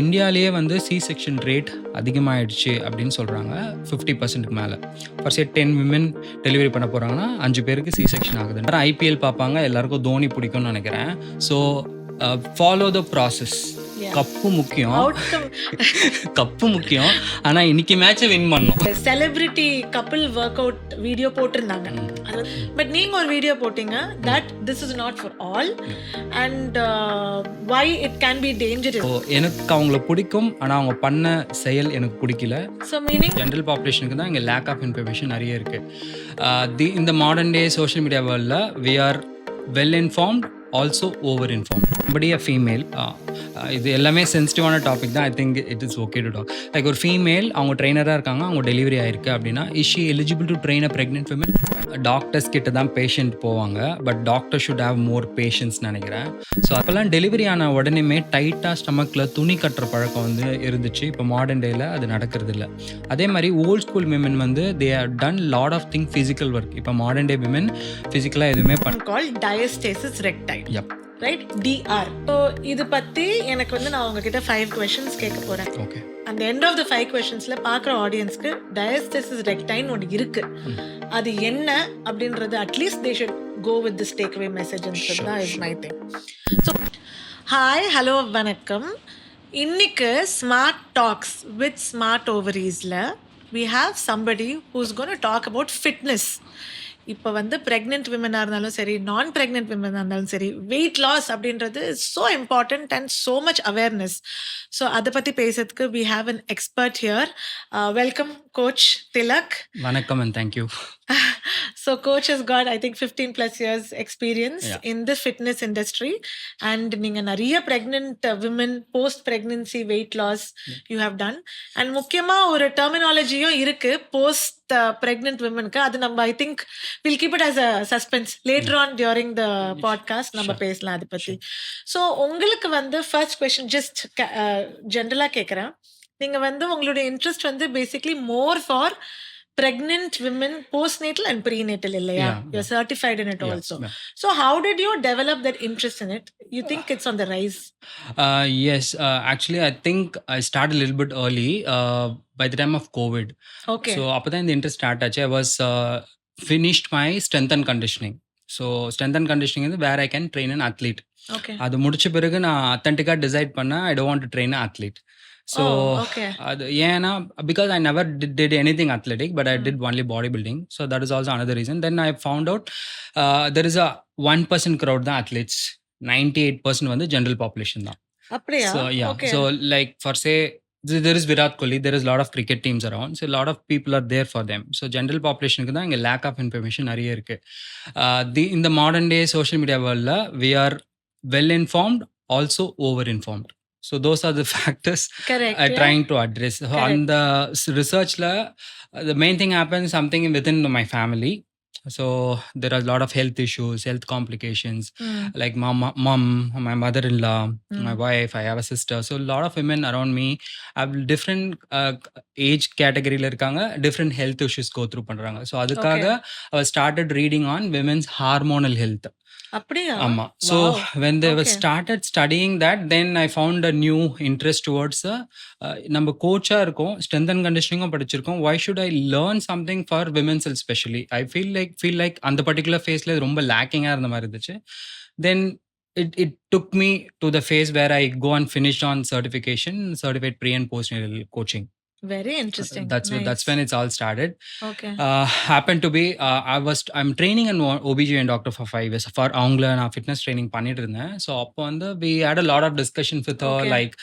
இந்தியாவிலேயே வந்து C section rate அதிகமாகிடுச்சு அப்படின்னு சொல்கிறாங்க 50%க்கு மேலே. ஃபர்ஸ்ட் 10 விமன் டெலிவரி பண்ண போகிறாங்கன்னா 5 பேருக்கு சி செக்ஷன் ஆகுது. ஐபிஎல் பார்ப்பாங்க, எல்லாருக்கும் தோனி பிடிக்கும்னு நினைக்கிறேன். So follow the process. Cup முக்கியம், கப்பு முக்கியம். ஆனா இன்னைக்கு மேட்சை வின் பண்ணோம். Celebrity couple work out video போட்டிருந்தாங்க. பட் நீங்க ஒரு வீடியோ போட்டீங்க that this is not for all and why it can be dangerous. எனக்கு அவங்கள பிடிக்கும், ஆனா அவங்க பண்ண செயல் எனக்கு பிடிக்கல. ஸோ மீனிங் ஜென்ரல் பாப்புலேஷனுக்கு தான் இங்கே லேக் ஆஃப் இன்ஃபர்மேஷன் நிறைய இருக்கு. இந்த மாடர்ன் டே சோஷியல் மீடியா வேர்ல்டில் we are well informed, also over inform. Body a female, இது எல்லாமே சென்சிட்டிவான டாபிக் தான். I think it is okay to talk. Like ஒரு ஃபீமேல் அவங்க ட்ரெயினராக இருக்காங்க, அவங்க டெலிவரி ஆயிருக்கு அப்படின்னா is she eligible to train a pregnant women? Doctors கிட்ட தான் பேஷண்ட் போவாங்க, but doctor should have more patience நினைக்கிறேன். ஸோ அப்போல்லாம் டெலிவரி ஆன உடனேமே டைட்டாக ஸ்டமக்கில் துணி கட்டுற பழக்கம் வந்து இருந்துச்சு. இப்போ மாடர்ன் டேயில் அது நடக்கிறது இல்லை. அதே மாதிரி ஓல்ட் ஸ்கூல் விமன் வந்து they have done lot of thing physical work. இப்போ மாடர்ன் டே விமன் ஃபிசிக்கலாக எதுவுமே call diastasis recti, right? DR. So இது பற்றி எனக்கு வந்து நான் உங்ககிட்ட 5 questions கேட்க போகிறேன். ஓகே. அந்த எண்ட் ஆஃப் த 5 questionஸ்ல பார்க்குற ஆடியன்ஸ்க்கு டயஸ்டேசிஸ் ரெக்டைன் ஒன்று இருக்கு, அது என்ன அப்படின்றது at least they should go with this take away message தான் is my thing. So hi, hello, வணக்கம். இன்னைக்கு ஸ்மார்ட் டாக்ஸ் வித் ஸ்மார்ட் ஓவரீஸில் we have somebody who's going to talk about fitness. இப்போ வந்து ப்ரெக்னென்ட் விமனாக இருந்தாலும் சரி, நான் ப்ரெக்னென்ட் விமனாக இருந்தாலும் சரி, வெயிட் லாஸ் அப்படின்றது is so important and so much awareness. So அதை பற்றி பேசுறதுக்கு we have an expert here. Welcome coach Tilak. வணக்கம் and thank you. So coach has got I think 15 plus years experience in the fitness industry, and நீங்க நிறைய pregnant women post pregnancy weight loss you have done, and முக்கியமா ஒரு terminology-யும் இருக்கு post pregnant women-க்கு. அது நம்ம I think we'll keep it as a suspense later on during the podcast. நம்ம பேசலாம் அதை பத்தி. So உங்களுக்கு வந்து first question just ஜென்ரலா கேக்குறேன். நீங்க வந்து உங்களுடைய இன்ட்ரெஸ்ட் வந்து basically more for pregnant women postnatal and prenatal illaya. You're certified in it also. So how did you develop that interest in it? You think it's on the rise? Yes, actually I think I started a little bit early, by the time of COVID. Okay. So appo the interest start achu. I was finished my strength and conditioning. So strength and conditioning is where I can train an athlete. Okay. அது முடிச்ச பிறகு நான் authentic-ஆ decide பண்ண I don't want to train an athlete. So அது ஏன்னா because I never did anything athletic, but I did only bodybuilding. So that is also another reason. Then I found out there is a 1% crowd தான் athletes, 98% வந்து general population தான். அப்படியா? So yeah. Okay. So like for say there is Virat Kohli, there is a lot of cricket teams around, so a lot of people are there for them. So general populationக்கு தான் இங்க lack of information நிறைய இருக்கு. In the modern day social media world we are well informed, also over informed. So those are the factors I'm trying to address. So on the research the main thing happens something within my family. So there are a lot of health issues, health complications, like mom, my mother-in-law, my wife, I have a sister. So a lot of women around me have different age category la irukanga, different health issues go through பண்றாங்க. So அதுக்காக I started reading on women's hormonal health. அப்படியா? ஆமா. So when they were started studying that, then I found a new interest towards நம்ம கோச்சா இருக்கோம், strength and conditioning படிச்சிருக்கோம், why should I learn something for women's health specially? I feel like அந்த particular phaseல ரொம்ப lacking-ஆ இருந்த மாதிரி இருந்துச்சு. Then it took me to the phase where I go and finished on certified pre and postnatal coaching. Very interesting. That's when it's all started. Okay. Happened to be I'm training an OBGYN doctor for 5 years. For அவங்கள நான் fitness training பண்ணிட்டு இருந்தேன். So அப்போ வந்து we had a lot of discussions with her, like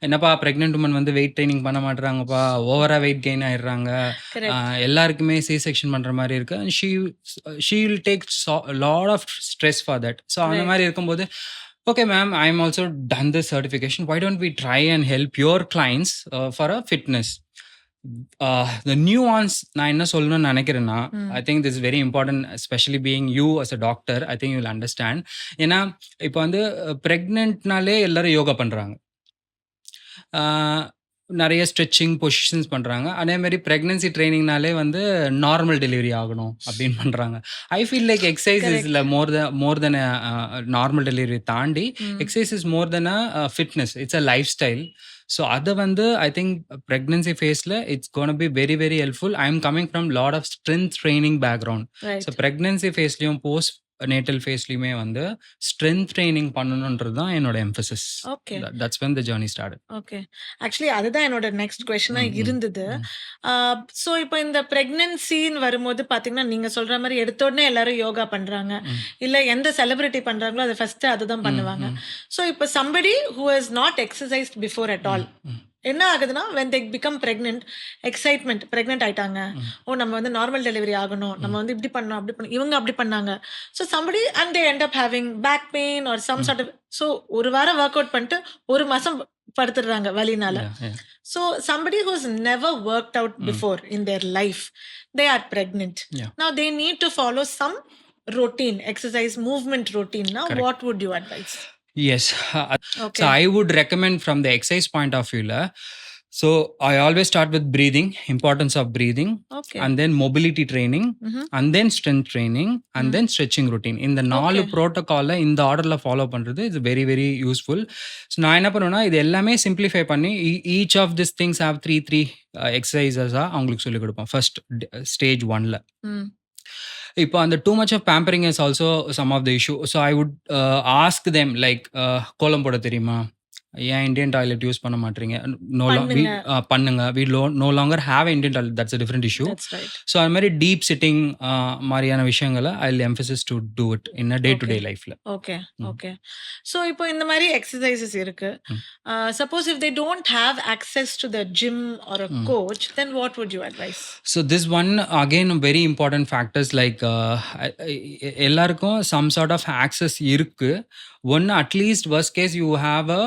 என்னப்பா pregnant woman வந்து weight training பண்ண மாட்டறாங்கப்பா, ஓவரா weight gain ஆயிடுறாங்க, எல்லாருக்குமே C section பண்ற மாதிரி இருக்கு, and she will take a lot of stress for that. So அந்த மாதிரி இருக்கும்போது okay ma'am, I'm also done this certification, why don't we try and help your clients for a fitness. The nuance நான் என்ன சொல்லணும்னு நினைக்கிறேன்னா, I think this is very important, especially being you as a doctor, I think you will understand. ஏன்னா இப்போ வந்து பிரெக்னென்ட்னாலே எல்லாரும் யோகா பண்றாங்க. நெறைய ஸ்ட்ரெச்சிங் பொசிஷன்ஸ் பண்றாங்க. அதே மாரி பிரெக்னன்சி ட்ரெய்னிங்னாலே வந்து நார்மல் டெலிவரி ஆகணும் அப்படின்னு பண்றாங்க. I feel like exercise is correct. More than normal delivery தாண்டி hmm. Exercise is more than fitness. It's a life style. So அத வந்து ஐ திங்க் பிரெக்னன்சி ஃபேஸ்ல it's gonna be very very helpful. I am coming from lot of strength training background. So right. Pregnancy ஃபேஸ்லயும் post natal ஃபேஸ்லயுமே வந்து strength training பண்ணணுன்றது தான் என்னோட emphasis. Okay. That's when the journey started. Okay. Actually அதுதான் என்னோட next கொஸ்டினா ம், ம், இருந்தது. ம், ஸோ இப்போ இந்த பிரெக்னன்சின்னு வரும்போது பார்த்தீங்கன்னா, நீங்க சொல்ற மாரி எடுத்த உடனே எல்லாரும் யோகா பண்றாங்க. ம், இல்ல எந்த செலிபிரிட்டி பண்றாங்களோ அத ஃபர்ஸ்ட்டு அதுதான் ம், பண்ணுவாங்க. ம், ஸோ இப்போ somebody who has not exercised before at all. Hmm, என்ன ஆகுதுன்னா, when they become pregnant, excitement pregnant ஆயிட்டாங்க. ம், ஓ! நம்ம வந்து நார்மல் டெலிவரி ஆகணும். நம்ம ம், வந்து இப்படி பண்ணணும், அப்படி பண்ணணும். இவங்க அப்படி பண்ணாங்க. So somebody and they end up having back pain or some hmm. Sort of so ஒரு வாரம் ஒர்க் அவுட் பண்ணிட்டு 1 மாசம் படுத்துடுறாங்க வலினால. Yeah, yeah. So somebody who's never worked out Mm. before in their life, they are pregnant. Yeah. Now they need to follow some routine, exercise, movement routine. Now, Correct. what would you advise? Yes. Okay. So I would recommend from the exercise point of view. So I always start with breathing, importance of breathing, Okay. and then mobility training, Mhm. and then strength training, and then stretching routine. இந்த 4 Okay. ப்ரோட்டோகால்ல இந்த ஆர்டர்ல follow பண்றது is very very useful. So நான் என்ன பண்ணுவேன்னா இது எல்லாமே simplify பண்ணி each of this things have three எக்ஸசைசஸாக அவங்களுக்கு சொல்லிக் கொடுப்போம் ஃபர்ஸ்ட் ஸ்டேஜ் 1ல. Mm. இப்போ அந்த too much of pampering is also some of the issue. So I would ask them like கோலம் போட தெரியுமா, ஏன் இந்தியன் டாய்லெட் யூஸ் பண்ண மாட்டீங்க, பண்ணுங்க. பண்ணுங்க, we no longer have Indian toilet, that's a different issue. That's right. So அது மாதிரி டீப் சிட்டிங் மாதிரியான விஷயங்களை I will emphasis to do it in a day to day Okay. லைஃப்ல. Okay. Mm. Okay. So இப்போ இந்த மாதிரி exercises இருக்கு. Mm. Suppose if they don't have access to the gym or a Mm. coach, then what would you advise? So this one again very important factors like எல்லாருக்கும் some sort of access இருக்கு. ஒன்று at least worst case you have a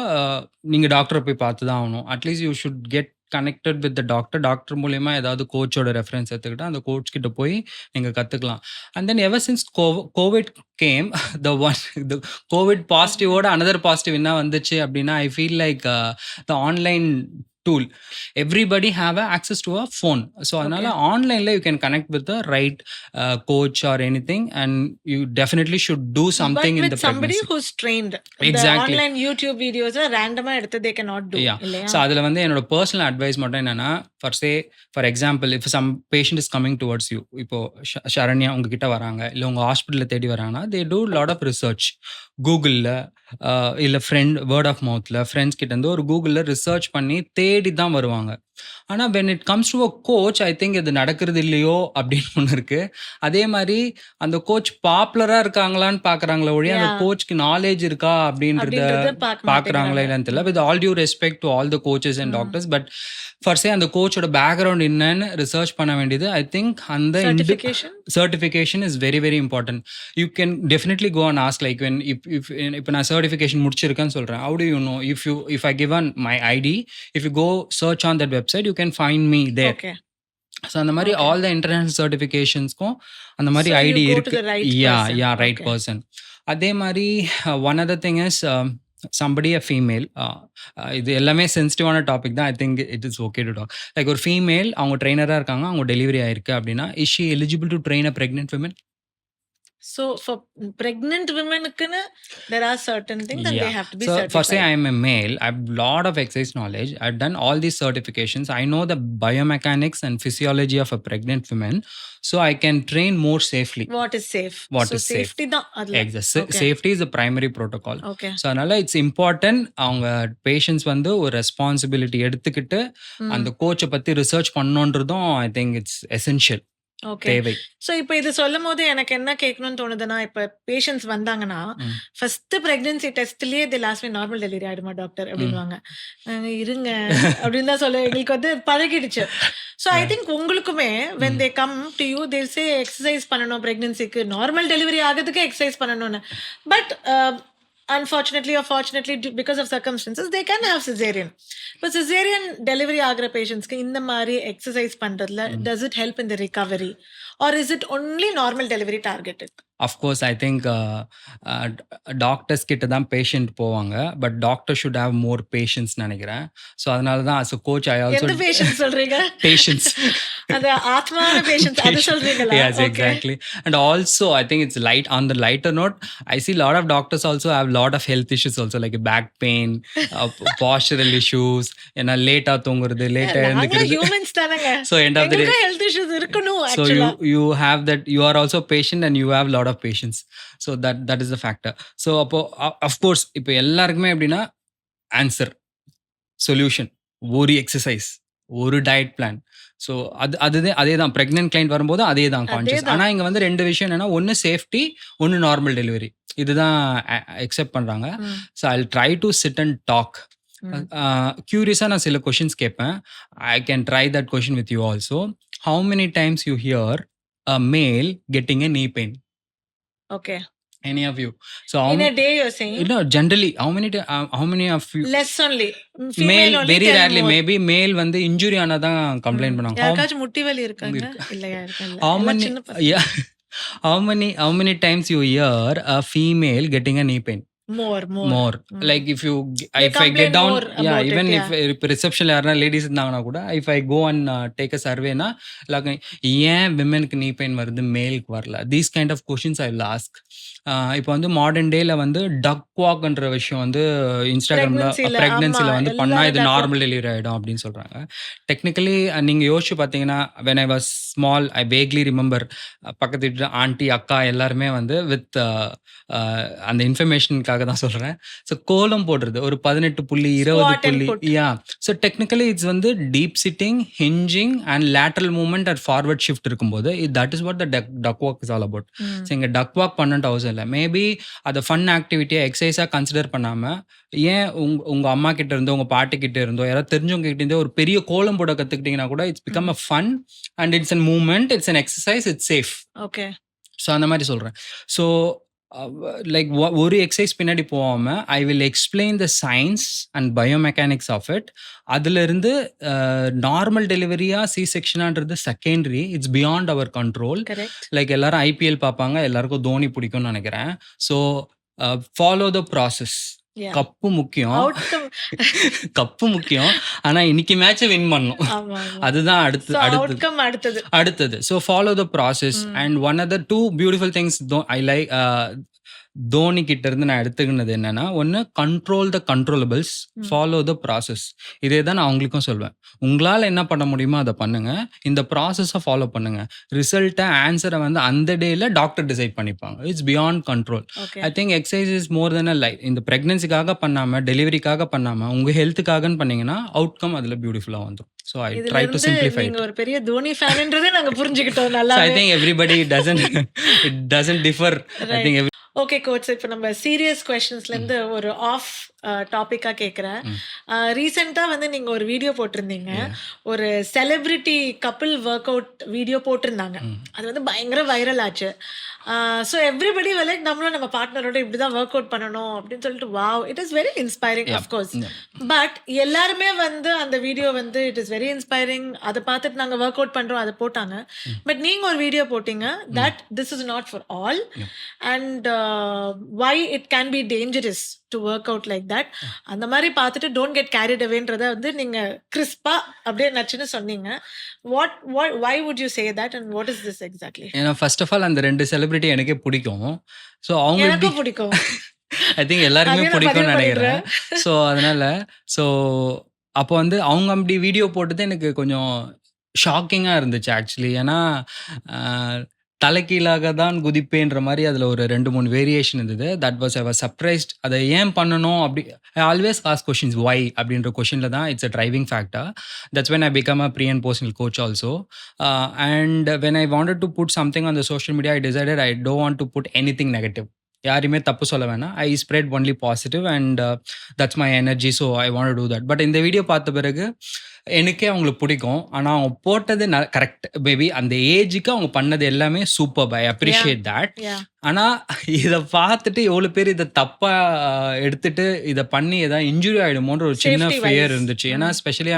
நீங்கள் டாக்டரை போய் பார்த்து தான் ஆகணும். At least you should get connected with the doctor. Doctor மூலயமா ஏதாவது கோச்சோட ரெஃபரன்ஸ் எடுத்துக்கிட்டு அந்த கோச் கிட்ட போய் நீங்கள் கற்றுக்கலாம். And then ever since covid came the covid பாசிட்டிவோட அனதர் பாசிட்டிவ் என்ன வந்துச்சு அப்படின்னா I feel like the online tool, everybody have a access to a phone. So அதனால ஆன்லைன்ல you can connect with the right coach or anything, and you definitely should do something But in with the somebody pregnancy. who's trained. Exactly. The online YouTube videos ரேண்டமா எடுத்து they cannot do. Yeah. இல்லையா? So அதில் வந்து என்னோட personal advice மட்டும் என்னன்னா, for example if some patient is coming towards you, இப்போ சரண்யா உங்ககிட்ட வராங்க, இல்லை உங்கள் ஹாஸ்பிட்டலில் தேடி வராங்கன்னா, they do lot of research கூகுளில் இல்லை வேர்ட் ஆஃப் மவுத்தில் ஃப்ரெண்ட்ஸ் கிட்டேருந்து ஒரு கூகுளில் ரிசர்ச் பண்ணி தேடி தான் வருவாங்க. ஆனால் when it comes to a coach, I think இது நடக்கிறது இல்லையோ அப்படின்னு ஒன்று இருக்குது. அதே மாதிரி அந்த கோச் பாப்புலராக இருக்காங்களான்னு பார்க்குறாங்களே ஒழிய அந்த கோச்சுக்கு நாலேஜ் இருக்கா அப்படின்றத பார்க்குறாங்களா இல்லைன்னு தெரியல. With all due respect to all the coaches and doctors, but ஃபர்ஸ்டே அந்த கோச்சோட பேக்ரவுண்ட் என்னன்னு ரிசர்ச் பண்ண வேண்டியது. ஐ திங்க் அந்த certification is very very important. You can definitely go and ask like when இப்போ நான் சர்டிஃபிகேஷன் முடிச்சிருக்கேன்னு சொல்கிறேன், how do you know? If I give an my ID, if you go search on that website, you can find me there. So அந்த மாதிரி all the international சர்டிஃபிகேஷன்ஸ்க்கும் அந்த மாதிரி ID இருக்கு. Yeah right person. அதே மாதிரி one other thing is somebody a female, இது எல்லாமே சென்சிட்டிவான டாபிக் தான். I think it is okay to talk. Like ஒரு ஃபீமேல் அவங்க ட்ரெயினராக இருக்காங்க, அவங்க டெலிவரி ஆயிருக்கு அப்படின்னா, is she eligible to train a pregnant women? So for pregnant women, there are certain things that they have to be So certified. for say I am a male, I have lot of exercise knowledge. I've done all these certifications. I know the biomechanics and physiology of a pregnant woman, so I can train more safely. What is safe? What so is safe? safety தான் அதுல. Exactly. Safety is the primary protocol. Okay. So அதனால it's important அவங்க patients வந்து ஒரு responsibility எடுத்துக்கிட்டு அந்த கோச்சை பத்தி ரிசர்ச் பண்ணணுன்றதும் ஐ திங்க் இட்ஸ் எசென்ஷியல். தேவை. ஸோ இப்போ இது சொல்லும் போது எனக்கு என்ன கேட்கணும்னு தோணுதுன்னா, இப்போ பேஷண்ட்ஸ் வந்தாங்கன்னா ஃபர்ஸ்ட் பிரெக்னன்சி டெஸ்ட்லயே the last way normal delivery ஆயிடுமா டாக்டர் அப்படின்வாங்க. இருங்க அப்படின்னு தான் சொல்ல எங்களுக்கு வந்து பழகிடுச்சு. ஸோ ஐ திங்க் உங்களுக்குமே when they come to you they say exercise பண்ணணும் பிரெக்னன்சிக்கு, நார்மல் டெலிவரி ஆகிறதுக்கு எக்ஸசைஸ் பண்ணணும்னு. But unfortunately or fortunately because of circumstances they can have cesarean. But cesarean delivery ஆகிற பேஷண்ட்ஸ்க்கு இந்த மாதிரி எக்ஸசைஸ் பண்றதுல does it help in the recovery or is it only normal delivery targeted? Of course I think doctors கிட்ட தான் patient போவாங்க. But doctor should have more patience நினைக்கிறேன். So அதனால தான் as a coach I also எந்த patience சொல்றீங்க? Patience. அந்த ஆத்மான பேஷன்ஸ் அது சொல்றீங்களா? Yes, Okay. exactly. And also, I think it's light on the lighter note. I see a lot of doctors also have a lot of health issues also, like back pain, postural issues, ஏன்னா லேட்டா தூங்குறது, லேட்டா நாங்களும் எழுந்துக்கிறது. Humans தானங்க. So end of the day, எங்களுக்கும் health issues இருக்கணும் so you ஆக்சுவலா. you have that, you are also patient and you have a lot of patience. So that is the factor. So அப்போ of course இப்போ எல்லாருக்குமே எப்படின்னா answer, solution, ஒரு exercise, ஒரு diet plan. So அதே தான் ப்ரெக்னென்ட் கிளைண்ட் வரும்போது அதே தான் கான்ஷியஸ். அதேதான். ஆனால் இங்கே வந்து ரெண்டு விஷயம் என்னன்னா, ஒன்று சேஃப்டி, ஒன்று நார்மல் டெலிவரி. இதுதான் அக்செப்ட் பண்ணுறாங்க. Hmm, so I try to sit and talk. Hmm. க்யூரியஸாக நான் சில கொஷின்ஸ் கேட்பேன். I can try that question with you also. How many times you hear a male getting a knee pain? Okay. Any of you? So In a day you're saying? generally, how many of you? Less only. Male, Female only very 10 rarely, more. maybe male வந்து injury ஆனாதான் complaint பண்ணுவாங்க. யாருக்காச்சும் முட்டி வலி இருக்காங்க? இருக்கு. இல்லையா? இருக்கல. How எல்லாம் many? சின்ன பசங்க. Yeah. How many times you hear a female getting a knee pain? More. More. Mm. Like if They I get complain down, more yeah, about even it, if இப்போ ரிசப்ஷன்ல யாரா லேடிஸ் இருந்தாங்கன்னா கூட, if I go and take a surveyனா, like ஏன் விமெனுக்கு knee pain வருது, மேலுக்கு வரல? These kind of questions I will ask. இப்போ வந்து மாடர்ன் டேல வந்து டக் வாக்ன்ற விஷயம் வந்து இன்ஸ்டாகிராம்ல Pregnancy-ல, பிரெக்னன்சில ஆமா, வந்து பண்ணா எல்லாரும் இது duck walk. நார்மல் டெலிவரி ஆயிடும் அப்படின்னு சொல்றாங்க. டெக்னிக்கலி நீங்க யோசிச்சு பார்த்தீங்கன்னா, when I was small, I vaguely remember பக்கத்து வீட்டு ஆண்டி, அக்கா எல்லாருமே வந்து வித் அந்த இன்ஃபர்மேஷனுக்காக தான் சொல்றேன். ஸோ கோலம் போடுறது ஒரு 18 புள்ளி, 20 Squat and புள்ளி, put. Yeah. So technically it's வந்து deep sitting, hinging and lateral movement at forward shift இருக்கும்போது that is what the duck walk is all about. Hmm. So இங்கே டக் வாக் பண்ணட்டு அவசியம் இல்லை. மேபி அதை ஃபன் ஆக்டிவிட்டியை எக்ஸசைஸாக கன்சிடர் பண்ணாமல், ஏன் உங்க அம்மா கிட்ட இருந்தோ, உங்க பாட்டி கிட்ட இருந்தோ, யாராவது தெரிஞ்சவங்க கிட்ட இருந்தோ ஒரு பெரிய கோலம் போட கற்றுக்கிட்டிங்கன்னா கூட it's become a fun and it's an movement, it's an exercise, it's safe. Okay. So அந்த மாதிரி சொல்கிறேன். ஸோ லைக் ஒரு எக்ஸசைஸ் பின்னாடி போகாமல் I will explain the science and biomechanics of it. அதுலேருந்து நார்மல் டெலிவரியா சி செக்ஷனான்றது secondary, it's beyond our control. Correct. Like எல்லாரும் ஐபிஎல் பார்ப்பாங்க, எல்லாருக்கும் தோனி பிடிக்கும்னு நினைக்கிறேன். So follow the process. Yeah. Cup முக்கியம், Outcome. கப்பு முக்கியம். ஆனா இன்னைக்கு மேட்சை வின் பண்ணும், ஆமா, ஆமா. அதுதான் So, outcome அடுத்தது. So follow the process. And one other two beautiful things I like Dhoni கிட்ட இருந்து நான் எடுத்துக்கினது என்னன்னா, ஒன்று control the controllables, follow the process. இதே தான் நான் அவங்களுக்கும் சொல்வேன். உங்களால் என்ன பண்ண முடியுமோ அதை பண்ணுங்க, இந்த ப்ராசஸை ஃபாலோ பண்ணுங்க. ரிசல்ட்டை, ஆன்சரை வந்து அந்த டேல டாக்டர் டிசைட் பண்ணிப்பாங்க. It's beyond control. Okay. I think exercise is more then a life. இந்த ப்ரெக்னன்சிக்காக பண்ணாமல், டெலிவரிக்காக பண்ணாமல், உங்கள் ஹெல்த்துக்காகன்னு பண்ணீங்கன்னா அவுட்கம் அதில் பியூட்டிஃபுல்லாக வந்துடும். ஸோ ஐ இதுல ட்ரை டு இருந்து சிம்பிளிஃபை நீங்க இட். ஒரு பெரிய தோனி ஃபேன்ன்றதை நாங்க புரிஞ்சுக்கிட்டோம் So I நல்லாவே. think everybody doesn't differ. I Right. think okay coach, இப்போ நம்ம சீரியஸ் கொஸ்டின்ஸ்ல இருந்து ஒரு ஆஃப் டாபிக்கா கேட்குறேன். ரீசெண்டா வந்து நீங்க ஒரு வீடியோ போட்டிருந்தீங்க, ஒரு celebrity couple work out video போட்டிருந்தாங்க. அது வந்து பயங்கர வைரல் ஆச்சு. ஸோ எவ்ரிபடி லைக் நம்மளும் நம்ம பார்ட்னரோட இப்படிதான் ஒர்க் அவுட் பண்ணணும் அப்படின்னு சொல்லிட்டு, wow, it is very inspiring of course. But எல்லாருமே வந்து அந்த வீடியோ வந்து இட் இஸ் வெரி இன்ஸ்பைரிங், அதை பார்த்துட்டு நாங்கள் ஒர்க் அவுட் பண்ணுறோம், அதை போட்டாங்க. பட் நீங்கள் ஒரு வீடியோ போட்டீங்க that this is not for all and why it can be dangerous to work out like that. அந்த மாதிரி பார்த்துட்டு டோன்ட் கெட் கேரிட் அவேன்றதை வந்து நீங்கள் கிறிஸ்பா அப்படியே நச்சுன்னு சொன்னீங்க. why would you say that and what is this exactly? ஏன்னா ஃபர்ஸ்ட் ஆஃப் ஆல் அந்த 2 செலிபிரிட்டி எனக்கே பிடிக்கும். ஸோ அவங்க எனக்கும் பிடிக்கும். ஐ திங்க் எல்லாருமே அதையும் நான் பிடிக்கும்னு பதிவு நினைக்கிறேன். ஸோ அதனால ஸோ அப்போ வந்து அவங்க அப்படி வீடியோ போட்டது எனக்கு கொஞ்சம் ஷாக்கிங்காக இருந்துச்சு ஆக்சுவலி. ஏன்னா தலைக்கீழாக தான் குதிப்பேன்ற மாதிரி அதில் ஒரு 2-3 வேரியேஷன் இருந்தது. That was I was surprised. அதை ஏன் பண்ணணும் அப்படி, I always ask questions why அப்படின்ற கொஷினில் தான் it's a driving factor. That's when I become a pre and post coach also. And when I wanted to put something on the social media, I decided I don't want to put anything negative. யாரையுமே தப்பு சொல்ல வேணாம். I spread only positive and that's my energy. So I want to do that. But இந்த video பார்த்த பிறகு எனக்கே அவங்களுக்கு பிடிக்கும். ஆனால் அவங்க போட்டது கரெக்ட். மேபி அந்த ஏஜுக்கு அவங்க பண்ணது எல்லாமே சூப்பர். I appreciate that. ஆனால் இதை பார்த்துட்டு எவ்வளோ பேர் இதை தப்பாக எடுத்துட்டு இதை பண்ணி ஏதாவது இன்ஜுரி ஆகிடுமோன்ற ஒரு சின்ன Safety ஃபியர் wise. இருந்துச்சு. ஏன்னா specially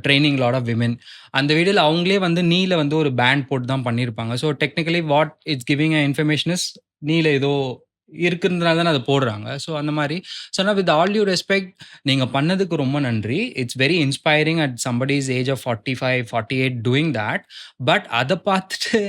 training lot of women. அந்த வீடியோல அவங்களே வந்து நீல வந்து ஒரு பேண்ட் போட்டு தான் பண்ணியிருப்பாங்க. So technically what it's giving a information is நீல ஏதோ இருக்கிறதுனால தானே அத போடுறாங்க. ஸோ அந்த மாரி. ஸோ நான் வித் ஆல் டியூ ரெஸ்பெக்ட் நீங்க பண்ணதுக்கு ரொம்ப நன்றி. It's very inspiring at somebody's age of 45, 48 doing that. But அத பார்த்துட்டு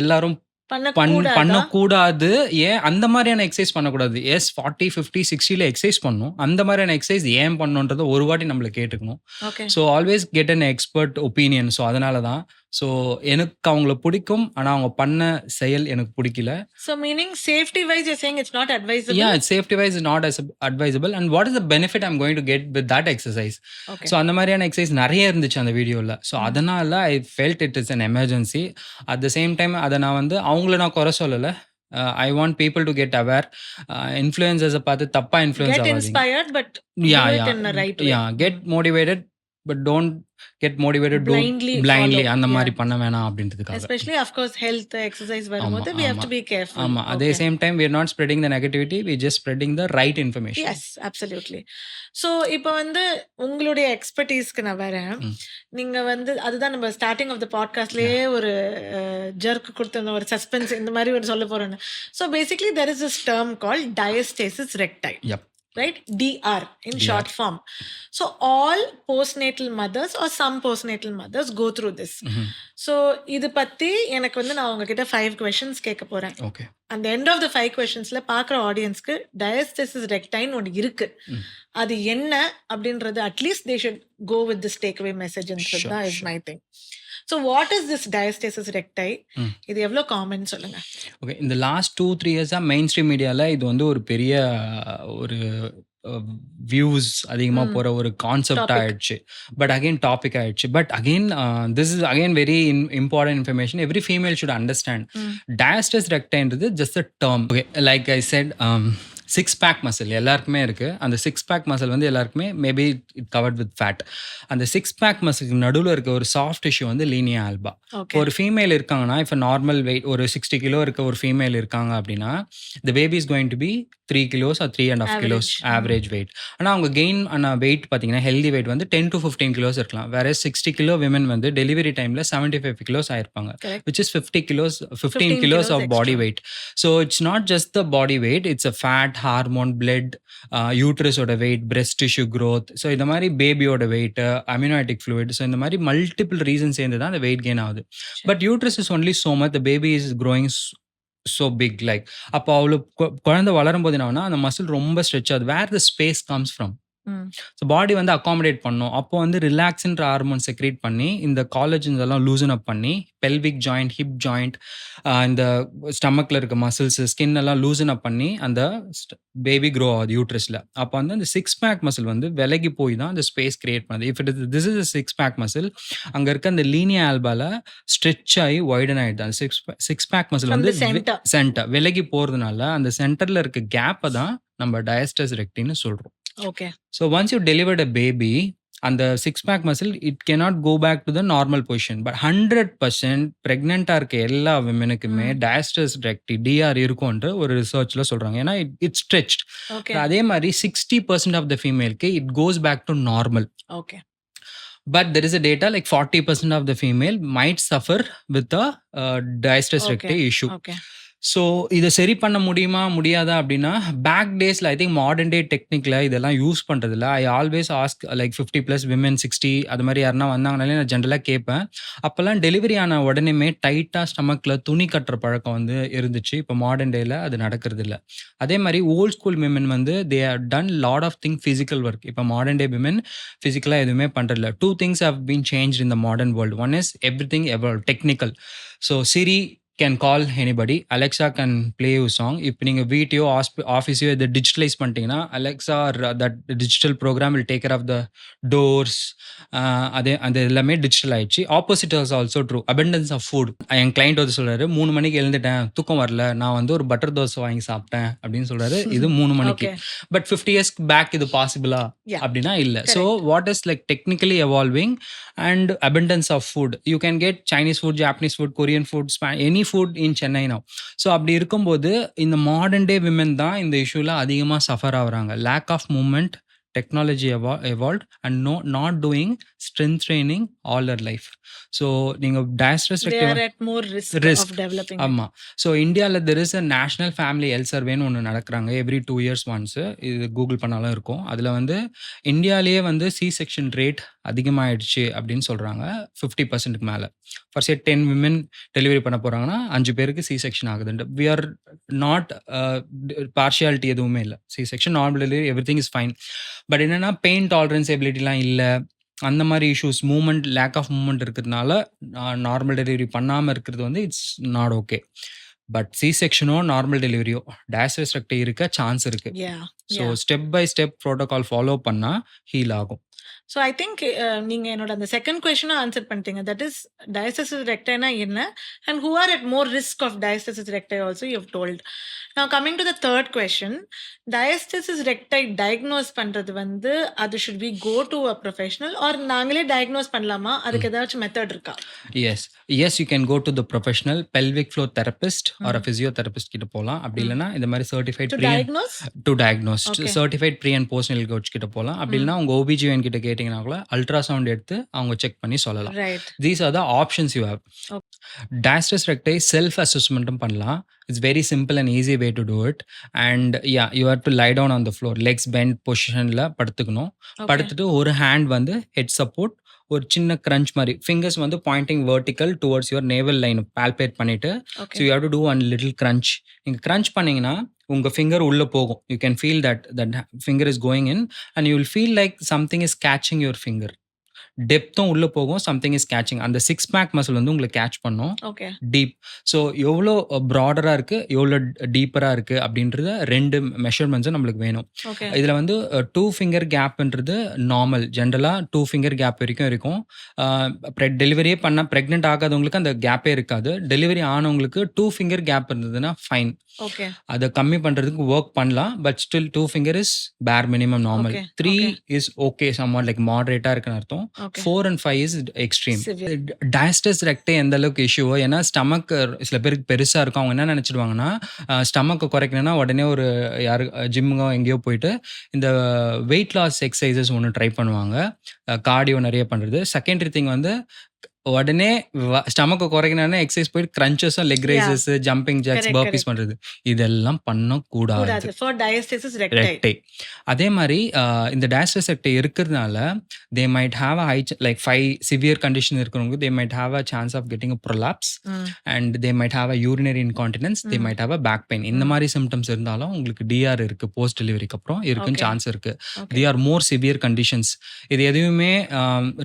எல்லாரும் பண்ணக்கூடாதா? பண்ணக்கூடாது. ஏன் அந்த மாதிரியான எக்சர்சைஸ் பண்ணக்கூடாது. எஸ் 40, 50, 60ல எக்சர்சைஸ் பண்ணணும். அந்த மாதிரியான எக்சர்சைஸ் ஏன் பண்ணணுன்றத ஒரு வாட்டி நம்மள கேட்டுக்கணும். Okay. So always get an expert opinion. So அதனால தான். ஸோ எனக்கு அவங்கள பிடிக்கும். ஆனா அவங்க பண்ண செயல் எனக்கு பிடிக்கல. So meaning safety wise you're saying it's not advisable? Yeah, safety wise is not as advisable. And what is the benefit I'm going to get with that exercise? Okay. So அந்த மாதிரியான எக்ஸசைஸ் நிறைய இருந்துச்சு அந்த வீடியோவில். So அதனால I felt it is an emergency. At the same time அதை நான் வந்து அவங்கள நான் குறை சொல்லலை. I want people to get aware. இன்ஃப்ளூயன்சர்ஸை பார்த்து தப்பா இன்ஃப்ளூயன்ஸ் Get ஆகாதீங்க. inspired but Yeah, do it yeah, in the right way. yeah. Get motivated, but don't get motivated Blindly blindly follow. அந்த மாதிரி Yeah. பண்ண வேணாம் அப்படின்றதுக்காக. Especially of course health exercise ஆமா, வரும்போது we have ஆமா, to be careful. ஆமா. அதே Okay. Same time we are not spreading the negativity, we just spreading the right information. Yes, absolutely. So இப்போ வந்து உங்களுடைய எக்ஸ்பர்டீஸ்க்கு நான் வரேன். ம். நீங்க வந்து அதுதான் நம்ம ஸ்டார்டிங் ஆஃப் த பாட்காஸ்ட்லயே ஒரு ஜர்க் கொடுத்த ஒரு சஸ்பென்ஸ் இந்த மாதிரி ஒரு சொல்ல போறேன்னு. So basically there is this term called diastasis recti. Yep. Right? DR in DR. short form. So all postnatal mothers or some postnatal mothers go through this. Mhm. So இது பத்தி எனக்கு வந்து நான் உங்ககிட்ட 5 questions கேட்க போறேன். Okay. அந்த end of the 5 கொஸ்டின்ஸ்ல பார்க்குற ஆடியன்ஸ்க்கு டயஸ்டசிஸ் ரெக்டைன்னு ஒன்று இருக்கு. ம். அது என்ன அப்படின்றது at least they should go with this take away மெசேஜ்ன்றது Sure, தான் is sure. My thing. So what is this diastasis recti? Hmm. இது எவ்வளோ காமன் சொல்லுங்க. ஓகே. இந்த லாஸ்ட் 2-3 இயர்ஸாக மெயின் ஸ்ட்ரீம் மீடியாவில் இது வந்து ஒரு பெரிய ஒரு வியூஸ் அதிகமாக ம். போகிற ஒரு கான்செப்ட் Topic. ஆயிடுச்சு. பட் அகெயின் டாபிக் ஆயிடுச்சு. But again this is again very important information every female should understand. Hmm. Diastasis ரெக்டைன்றது just a term. Okay, like I said six pack muscle எல்லாருக்குமே இருக்குது. அந்த six pack muscle வந்து எல்லாருக்குமே maybe it covered with fat. அந்த six pack மசிலுக்கு நடுவில் இருக்க ஒரு சாஃப்ட் டிஷ்யூ வந்து லீனியா ஆல்பா. ஓகே. ஒரு ஃபீமேல் இருக்காங்கன்னா, இப்போ நார்மல் வெயிட் ஒரு 60 கிலோ இருக்க ஒரு ஃபீமேல் இருக்காங்க அப்படின்னா, the baby is going to be 3 kilos or 3.5 kilos Average. Average weight. ஆனால் அவங்க கெயின் ஆன வெயிட் பார்த்தீங்கன்னா ஹெல்தி வெயிட் வந்து 10 to 15 kilos இருக்கலாம். வேற 60 கிலோ விமன் வந்து டெலிவரி டைமில் 75 kilos ஆயிருப்பாங்க. Correct. which is 15 15 kilos kilos of body extra. weight. So it's not just the body weight, it's a fat, hormone, blood, uterus oda weight, breast tissue growth. So இந்த மாதிரி பேபியோட wait, amniotic fluid, so இந்த மாதிரி multiple reasons சேர்ந்து தான் அந்த weight gain ஆகுது. But uterus is only so much, the baby is growing so big. Like அப்போ அவ்வளோ குழந்தை வளரும் போது என்ன ஆகும்னா, அந்த மசில் ரொம்ப ஸ்ட்ரெச் ஆகுது. வேர் த ஸ்பேஸ் கம்ஸ் ஃப்ரம். ம். ஸோ பாடி வந்து அகாமடேட் பண்ணும். அப்போ வந்து ரிலாக்ஸ்ன்ற ஹார்மோன் செக்ரேட் பண்ணி இந்த காலேஜன்ஸ் எல்லாம் லூசன் அப் பண்ணி பெல்விக் ஜாயிண்ட், ஹிப் ஜாயிண்ட், இந்த ஸ்டமக்கில் இருக்க மசில்ஸ், ஸ்கின் எல்லாம் லூசன் அப் பண்ணி அந்த பேபி க்ரோ ஆகுது யூட்ரஸில். அப்போ வந்து அந்த சிக்ஸ் பேக் மசில் வந்து விலகி போய் தான் அந்த ஸ்பேஸ் கிரியேட் பண்ணுது. If it is this is six pack muscle, அங்கே இருக்க அந்த லீனியா ஆல்பால ஸ்ட்ரெச் ஆகி வைடன் ஆகிடுது. அந்த சிக்ஸ் பேக் மசில் From வந்து the center. சென்டர் விலகி போகிறதுனால அந்த சென்டரில் இருக்க கேப்பை தான் நம்ம டயஸ்டஸ் ரெக்டின்னு சொல்கிறோம். Okay. So once you delivered a baby, and the six pack muscle, it cannot go back to the normal position. But 100% pregnant இருக்க எல்லா விமனுக்குமே ம். டயஸ்டஸ் ரெக்டி டிஆர் இருக்கும்ன்ற ஒரு ரிசர்ச்ல சொல்றாங்க. ஏன்னா இட் ஸ்ட்ரெச்ட். ஓகே. அதே மாதிரி 60% ஆஃப் த ஃபீமேலுக்கு it goes back to normal. Okay. But there is a data like 40% of the female might suffer with a diastasis recti Okay. issue. Okay. So இதை சரி பண்ண முடியுமா முடியாதா அப்படின்னா, பேக் டேஸில் ஐ திங்க் மாடர்ன் டே டெக்னிக்கில் இதெல்லாம் use பண்ணுறதில்ல. ஐ always ask like 50+ women 60 அது மாதிரி யாருன்னா வந்தாங்கனாலே நான் ஜென்ரலாக கேட்பேன். அப்போல்லாம் டெலிவரி ஆன உடனேமே டைட்டாக ஸ்டமக்கில் துணி கட்டுற பழக்கம் வந்து இருந்துச்சு. இப்போ மாடர்ன் டேயில் அது நடக்கிறது இல்லை. அதே மாதிரி ஓல்ட் ஸ்கூல் விமன் வந்து they have done lot of thing physical work. இப்போ மாடர்ன் டே விமன் ஃபிசிக்கலாக எதுவுமே பண்ணுறதில்ல. 2 things have been changed in the modern world. One is everything evolved, technical. So Siri can call anybody, Alexa can play you song. இப்போ நீங்கள் வீட்டையோ ஆஃபீஸையோ இதை டிஜிட்டலைஸ் பண்ணிட்டீங்கன்னா, Alexa that digital program will take care of the doors. அது எல்லாமே digital ஆயிடுச்சு. Opposite is also true. Abundance of food. என் client வந்து சொல்கிறாரு, 3 மணிக்கு எழுந்துட்டேன், தூக்கம் வரல, நான் வந்து ஒரு பட்டர் தோசை வாங்கி சாப்பிட்டேன் அப்படின்னு சொல்கிறாரு. இது 3 மணிக்கு. ஓகே. பட் 50 years பேக் இது பாசிபிளா Yeah. அப்படின்னா இல்லை. So Correct. What is like technically evolving and abundance of food. You can get Chinese food, Japanese food, Korean food, any food in Chennai now. So அப்படி இருக்கும்போது இந்த modern day women தான் இந்த இஷ்யூவில் அதிகமாக suffer ஆகுறாங்க. Lack of moment, technology evolved and not doing strength training all their life. So நீங்கள் they டயஸ்ட்ரெஸ்ட்ரிக்டிவ் are at more risk risk. of developing it. ஆமாம். ஸோ இந்தியாவில் there is a national family health சர்வேன்னு ஒன்று நடக்கிறாங்க எவ்ரி 2 years ஒன்ஸு. இது Google பண்ணாலும் இருக்கும். அதில் வந்து இந்தியாவிலேயே வந்து சி செக்ஷன் ரேட் அதிகமாகிடுச்சு அப்படின்னு சொல்கிறாங்க 50%க்கு மேலே. ஃபார் சே 10 விமன் டெலிவரி பண்ண போகிறாங்கன்னா 5 பேருக்கு சி செக்ஷன் ஆகுதுண்டு. வி ஆர் நாட் பார்ஷியாலிட்டி எதுவுமே இல்லை. C section normal delivery every thing is fine. But என்னென்னா பெயின் டாலரன்ஸ் எபிலிட்டிலாம் இல்லை, அந்த மாதிரி issues, moment lack of moment இருக்கிறதுனால நார்மல் டெலிவரி பண்ணாமல் இருக்கிறது வந்து it's not okay. But C செக்ஷனோ நார்மல் டெலிவரியோ டயஸ்ட்ரெஸ்ட்ரிக்டி இருக்க சான்ஸ் இருக்கு. Yeah, so yeah. Step by step protocol follow பண்ணால் ஹீல் ஆகும். ஸோ ஐ திங்க் நீங்கள் என்னோட அந்த செகண்ட் கொஷனும் ஆன்சர் பண்ணிட்டீங்க. தட் இஸ் டயஸ்டசிஸ் ரெக்டைனா என்ன and who are at more risk of diastasis recti also you have told. நான் coming to the third question, diastasis recti diagnose பண்ணுறது வந்து அது should be go to a professional or நாங்களே diagnose பண்ணலாமா? அதுக்கு ஏதாச்சும் மெத்தட் இருக்கா? Yes you can go to the professional pelvic floor therapist or physiotherapist கிட்ட போகலாம். அப்படி இல்லைன்னா இந்த மாதிரி certified to diagnose to diagnose Okay. Certified pre and post natal coach கிட்ட போகலாம். அப்படி இல்லைன்னா உங்கள் ஓபிஜிஎன் கிட்ட கேட்டிங்கன்னா கூட அல்ட்ராசவுண்ட் எடுத்து அவங்க செக் பண்ணி சொல்லலாம். Right. These are the options you have. Okay. Diastasis recti self அசஸ்மெண்ட்டும் பண்ணலாம். It's very simple and easy way to do it. And you have to lie down on the floor, legs bend பொசிஷனில் படுத்துக்கணும். Okay. படுத்துட்டு ஒரு hand வந்து head support, ஒரு சின்ன crunch மாதிரி, ஃபிங்கர்ஸ் வந்து pointing vertical towards your navel line palpate பண்ணிட்டு, so Okay. You have to do one little crunch. நீங்கள் கிரன்ச் பண்ணீங்கன்னா உங்கள் ஃபிங்கர் உள்ளே போகும். You can feel that finger is going in and you will feel like something is catching your finger. டெப்த்தும் உள்ளே போகும், something is catching. அந்த 6 back muscle வந்து உங்களை கேட்ச் பண்ணும். Okay. டீப். ஸோ எவ்வளோ ப்ராடராக இருக்குது, எவ்வளோ டீப்பராக இருக்குது அப்படின்றத 2 மெஷர்மெண்ட்ஸும் நம்மளுக்கு வேணும். Okay. இதில் வந்து 2 ஃபிங்கர் கேப்ன்றது நார்மல், ஜென்ரலாக 2 ஃபிங்கர் கேப் வரைக்கும் இருக்கும். டெலிவரியே பண்ணால் ப்ரெக்னென்ட் ஆகாதவங்களுக்கு அந்த கேப்பே இருக்காது. டெலிவரி ஆனவங்களுக்கு 2 ஃபிங்கர் கேப் இருந்ததுன்னா ஃபைன். Okay. அதை கம்மி பண்ணுறதுக்கு ஒர்க் பண்ணலாம். But still 2 finger is bare minimum normal. Okay. 3 Okay. Is okay, somewhat like மாடரேட்டாக இருக்குன்னு அர்த்தம். Okay. 4 and 5 is extreme. Severe. Diastasis recti எந்த அளவுக்கு இஷ்யூவோ, ஏன்னா ஸ்டமக் சில பேருக்கு பெருசாக இருக்கும். அவங்க என்ன நினச்சிடுவாங்கன்னா ஸ்டமக்கை குறைக்கணும்னா உடனே ஒரு யாரு ஜிம்முங்க எங்கேயோ போயிட்டு இந்த வெயிட் லாஸ் எக்ஸசைசஸ் ஒன்று ட்ரை பண்ணுவாங்க, கார்டியோ நிறைய பண்ணுறது. செகண்டரி திங் வந்து உடனே ஸ்டமக்கை குறைக்கணும்னா எக்ஸசைஸ் போயிட்டு கிரன்ச்சஸும் leg Yeah. Raises, jumping jacks, Correct. Burpees Correct. பண்ணுறது, இதெல்லாம் பண்ணக்கூடாது. கூடாது for diastasis recti. ரெக்டை. அதே மாதிரி இந்த டயஸ்டஸ் ரெக்டை இருக்கிறதுனால they might have a high like 5 severe condition இருக்கிறவங்க they might have a chance of getting a prolapse and they might have a urinary incontinence, they might have a back pain. இந்த மாதிரி symptoms இருந்தாலும் உங்களுக்கு TR இருக்கு, post டெலிவரிக்கு அப்புறம் இருக்குன்னு Okay. Chance இருக்கு. Okay. They are more severe conditions. இது எதுவுமே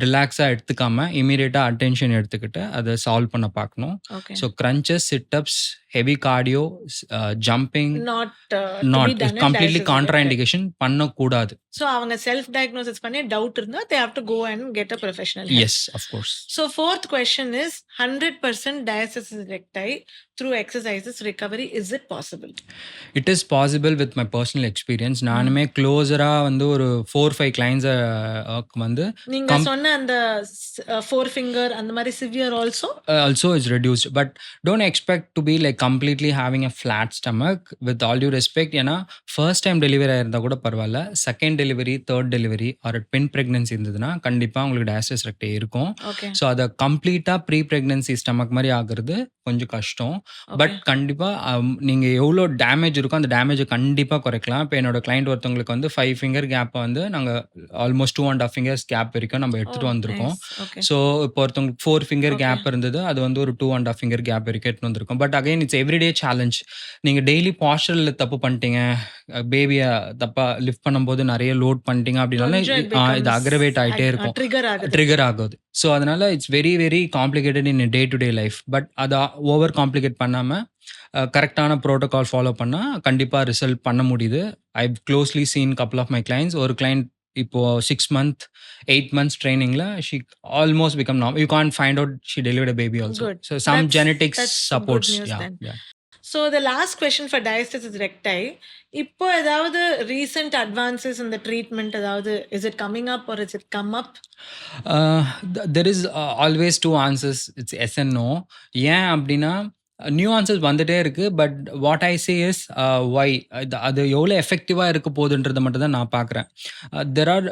ரிலாக்ஸாக எடுத்துக்காம இமீடியட்டாக அட்டென்ஷன் எடுத்துக்கிட்டு அதை சால்வ் பண்ண பார்க்கணும். Okay. So crunches, sit-ups, heavy cardio, jumping Not to be not done in completely diastasis recti. கான்ட்ராஇண்டிகேஷன் பண்ணக்கூடாது. So அவங்க self diagnosis பண்ணி doubt இருந்தா they have to go and get a professional help. Yes of course. So fourth question is 100% diastasis recti through exercises recovery, is it possible? It is possible with my personal experience. நானுமே க்ளோஸராக வந்து ஒரு 4-5 கிளைண்ட்ஸை வந்து நீங்க சொன்ன அந்த 4 finger அந்த மாதிரி severe also? also is reduced, but don't expect to be like completely having a flat stomach with all due respect. ஏன்னா ஃபர்ஸ்ட் டைம் டெலிவரி ஆயிருந்தா கூட பரவாயில்ல, second delivery, third delivery or twin pregnancy இருந்ததுன்னா கண்டிப்பாக உங்களுக்கு டயஸ்டஸ் ரெக்டை இருக்கும். Okay. ஸோ அதை கம்ப்ளீட்டாக ப்ரீ ப்ரெக்னன்சி ஸ்டமக் மாதிரி ஆகுறது கொஞ்சம் கஷ்டம். But Okay. கண்டிப்பாக நீங்கள் எவ்வளோ டேமேஜ் இருக்கோ அந்த டேமேஜை கண்டிப்பாக குறைக்கலாம். இப்போ என்னோட கிளைண்ட் ஒருத்தவங்களுக்கு வந்து 5 ஃபிங்கர் கேப்பை வந்து நாங்கள் ஆல்மோஸ்ட் 2.5 ஃபிங்கர்ஸ் கேப் வரைக்கும் நம்ம எடுத்துகிட்டு Oh, வந்திருக்கோம். nice. Okay. ஸோ இப்போ ஒருத்தவங்களுக்கு 4 ஃபிங்கர் Okay. கேப் இருந்தது, அது வந்து ஒரு 2.5 ஃபிங்கர் கேப் வரைக்கும் எடுத்துன்னு வந்திருக்கும். But again it's everyday challenge. நீங்கள் டெய்லி பாஸ்டரில் தப்பு பண்ணிட்டீங்க, பேபியை தப்பாக லிஃப்ட் பண்ணும்போது நிறைய லோட் பண்ணிட்டீங்க அப்படின்னாலும் கொஞ்சம் it இது becomes அக்ரவேட் ஆகிட்டே இருக்கும், trigger ஆகுது. ட்ரிகர் ஆகுது. ஸோ அதனால it's very very complicated in day to day life. But அதை ஓவர் காம்ப்ளிகேட் பண்ணாமல் கரெக்டான ப்ரோட்டோகால் ஃபாலோ பண்ணால் கண்டிப்பாக ரிசல்ட் பண்ண முடியுது. I closely seen couple of my clients. ஒரு கிளைண்ட் இப்போ 6 month 8 months ட்ரைனிங்ல she almost become normal. You can't find out she delivered a baby also. Good. So some That's- genetics that's supports. good news Yeah, then. yeah. So the last question for diastasis recti, இப்போ ஏதாவது recent advances in the treatment, ஏதாவது is it coming up or is it come up? There is always 2 answers. It's yes and no. ஏன் அப்படின்னா nuances வந்துட்டே இருக்கு. But what I say is why அது எவ்வளோ எஃபெக்டிவாக இருக்க போகுதுன்றதை மட்டும் தான் நான் பார்க்குறேன். There are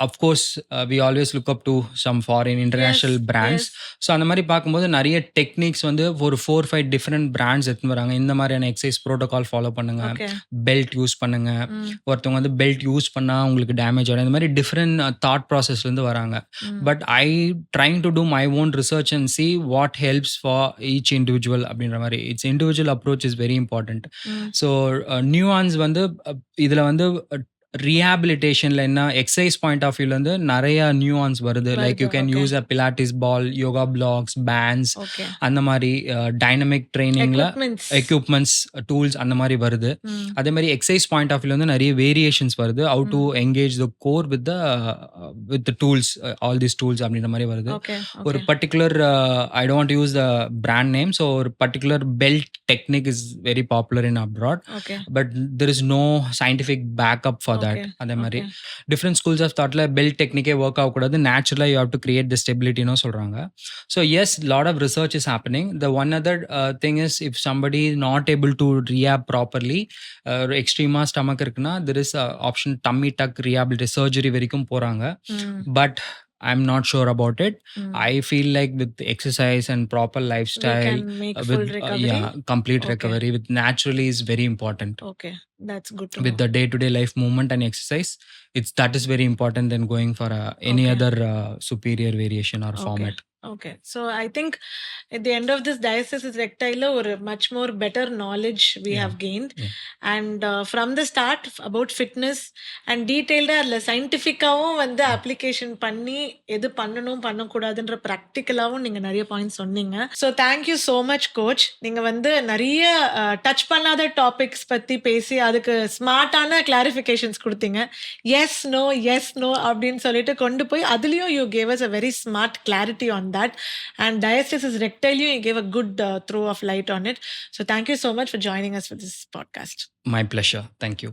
of course we always look up to some foreign international brands. So அந்த மாதிரி பார்க்கும்போது நிறைய டெக்னிக்ஸ் வந்து ஒரு 4-5 டிஃப்ரெண்ட் பிராண்ட்ஸ் எடுத்துன்னு வராங்க. இந்த மாதிரியான எக்ஸசைஸ் ப்ரோட்டோகால் ஃபாலோ பண்ணுங்க, ஓகே பெல்ட் யூஸ் பண்ணுங்க, ஒருத்தவங்க வந்து பெல்ட் யூஸ் பண்ணால் உங்களுக்கு டேமேஜ் ஆகும். இந்த மாதிரி டிஃப்ரெண்ட் தாட் ப்ராசஸ்லேருந்து வராங்க. But I trying to do my own research and see what helps for each individual அப்படின்ற மாதிரி. It's individual approach is very important. So nuance வந்து இதில் வந்து ரீஹாபிலிட்டேஷன்ல என்ன எக்ஸசைஸ் பாயிண்ட் ஆஃப் வியூல இருந்து நிறைய நியூஆன்ஸ் வருது. Like you can use a pilates ball, yoga blocks, bands, okay அந்த மாதிரி டைனமிக் ட்ரைனிங்ல எக்யூப்மெண்ட்ஸ், டூல்ஸ் அந்த மாதிரி வருது. அதே மாதிரி எக்ஸசைஸ் பாயிண்ட் ஆஃப் வியூல வந்து நிறைய வேரியேஷன்ஸ் வருது. How to engage the core with tools, all these tools அப்படின்ற மாதிரி வருது. ஓகே ஒரு particular I don't use the brand name. So ஒரு particular belt technique is very popular in abroad. Okay but there is no scientific backup for that. அதே மாதிரி different schools of தாட்ல belt டெக்னிக்கே work ஆகக்கூடாது, நேச்சுரலாக you have to create the ஸ்டெபிலிட்டின்னு சொல்கிறாங்க. So yes, lot of research is happening. The one other thing is if somebody not able to rehab properly, எக்ஸ்ட்ரீமாக stomach இருக்குன்னா there is option tummy tuck ரீஹாபிலிட்டி surgery வரைக்கும் போகிறாங்க. But I'm not sure about it. I feel like with exercise and proper lifestyle, can make full recovery. complete Okay. recovery with naturally is very important. Okay, that's good to With know. the day-to-day life movement and exercise, that is very important than going for any Okay. other superior variation or format. Okay, so I think at the end of this diastasis rectile or much more better knowledge we Yeah. have gained. Yeah. And from the start about fitness and detailed அதில் சயின்டிஃபிக்காகவும் வந்து application பண்ணி எது பண்ணணும் பண்ணக்கூடாதுன்ற ப்ராக்டிக்கலாகவும் நீங்கள் நிறைய points சொன்னீங்க. So thank you so much coach. நீங்கள் வந்து நிறைய டச் பண்ணாத டாபிக்ஸ் பற்றி பேசி அதுக்கு ஸ்மார்ட்டான கிளாரிஃபிகேஷன்ஸ் கொடுத்தீங்க. எஸ் நோ அப்படின்னு சொல்லிட்டு கொண்டு போய் அதுலேயும் you gave us a very smart clarity on that, and diastasis rectile you gave a good throw of light on it. So thank you so much for joining us for this podcast. My pleasure. Thank you.